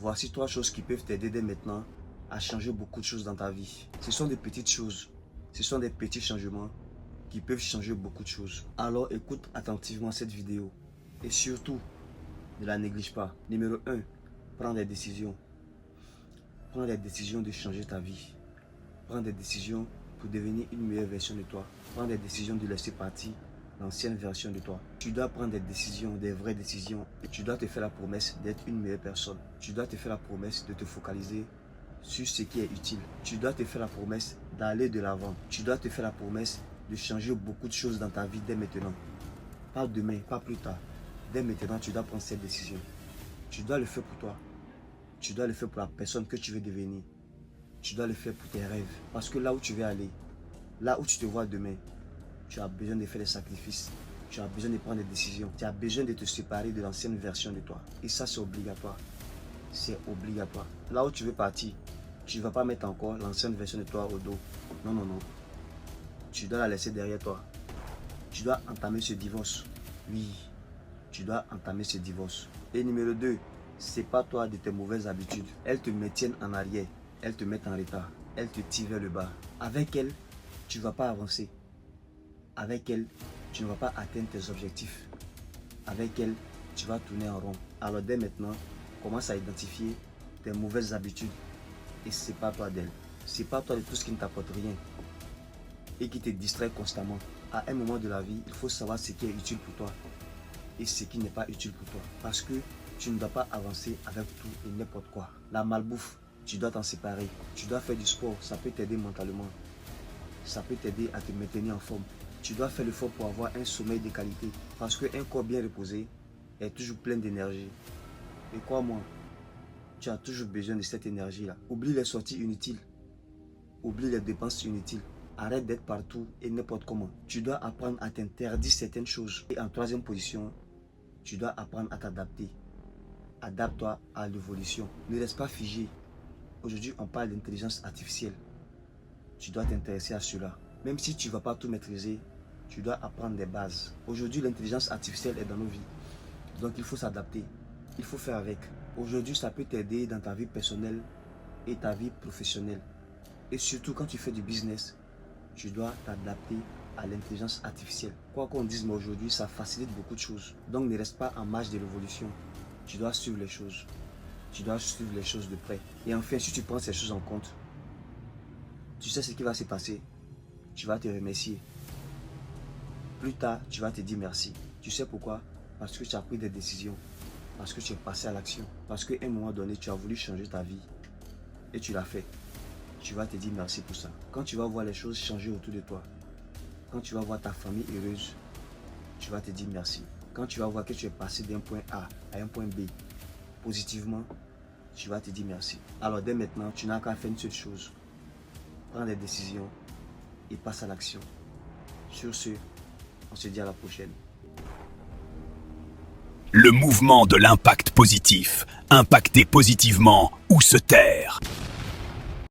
Voici 3 choses qui peuvent t'aider dès maintenant à changer beaucoup de choses dans ta vie. Ce sont des petites choses, ce sont des petits changements qui peuvent changer beaucoup de choses. Alors écoute attentivement cette vidéo et surtout, ne la néglige pas. Numéro 1, prends des décisions. Prends des décisions de changer ta vie. Prends des décisions pour devenir une meilleure version de toi. Prends des décisions de laisser partir l'ancienne version de toi. Tu dois prendre des décisions, des vraies décisions. Et tu dois te faire la promesse d'être une meilleure personne. Tu dois te faire la promesse de te focaliser sur ce qui est utile. Tu dois te faire la promesse d'aller de l'avant. Tu dois te faire la promesse de changer beaucoup de choses dans ta vie dès maintenant. Pas demain, pas plus tard. Dès maintenant, tu dois prendre cette décision. Tu dois le faire pour toi. Tu dois le faire pour la personne que tu veux devenir. Tu dois le faire pour tes rêves. Parce que là où tu veux aller, là où tu te vois demain, tu as besoin de faire des sacrifices. Tu as besoin de prendre des décisions. Tu as besoin de te séparer de l'ancienne version de toi. Et ça, c'est obligatoire. C'est obligatoire. Là où tu veux partir, tu ne vas pas mettre encore l'ancienne version de toi au dos. Non, non, non. Tu dois la laisser derrière toi. Tu dois entamer ce divorce. Oui, tu dois entamer ce divorce. Et numéro 2, sépare-toi de tes mauvaises habitudes. Elles te maintiennent en arrière. Elles te mettent en retard. Elles te tirent vers le bas. Avec elles, tu ne vas pas avancer. Avec elles, tu ne vas pas atteindre tes objectifs. Avec elles, tu vas tourner en rond. Alors dès maintenant, commence à identifier tes mauvaises habitudes et sépare-toi d'elles. Sépare-toi de tout ce qui ne t'apporte rien et qui te distrait constamment. À un moment de la vie, il faut savoir ce qui est utile pour toi et ce qui n'est pas utile pour toi. Parce que tu ne dois pas avancer avec tout et n'importe quoi. La malbouffe, tu dois t'en séparer. Tu dois faire du sport, ça peut t'aider mentalement. Ça peut t'aider à te maintenir en forme. Tu dois faire l'effort pour avoir un sommeil de qualité. Parce qu'un corps bien reposé est toujours plein d'énergie. Et crois-moi, tu as toujours besoin de cette énergie-là. Oublie les sorties inutiles. Oublie les dépenses inutiles. Arrête d'être partout et n'importe comment. Tu dois apprendre à t'interdire certaines choses. Et en 3e position, tu dois apprendre à t'adapter. Adapte-toi à l'évolution. Ne reste pas figé. Aujourd'hui, on parle d'intelligence artificielle. Tu dois t'intéresser à cela. Même si tu ne vas pas tout maîtriser, tu dois apprendre des bases. Aujourd'hui, l'intelligence artificielle est dans nos vies. Donc, il faut s'adapter. Il faut faire avec. Aujourd'hui, ça peut t'aider dans ta vie personnelle et ta vie professionnelle. Et surtout, quand tu fais du business, tu dois t'adapter à l'intelligence artificielle. Quoi qu'on dise, mais aujourd'hui, ça facilite beaucoup de choses. Donc, ne reste pas en marge de l'évolution. Tu dois suivre les choses. Tu dois suivre les choses de près. Et enfin, si tu prends ces choses en compte, tu sais ce qui va se passer. Tu vas te remercier. Plus tard, tu vas te dire merci. Tu sais pourquoi? Parce que tu as pris des décisions. Parce que tu es passé à l'action. Parce qu'à un moment donné, tu as voulu changer ta vie. Et tu l'as fait. Tu vas te dire merci pour ça. Quand tu vas voir les choses changer autour de toi, quand tu vas voir ta famille heureuse, tu vas te dire merci. Quand tu vas voir que tu es passé d'un point A à un point B, positivement, tu vas te dire merci. Alors dès maintenant, tu n'as qu'à faire une seule chose. Prends des décisions et passe à l'action. Sur ce, on se dit à la prochaine. Le mouvement de l'impact positif. Impacter positivement ou se taire.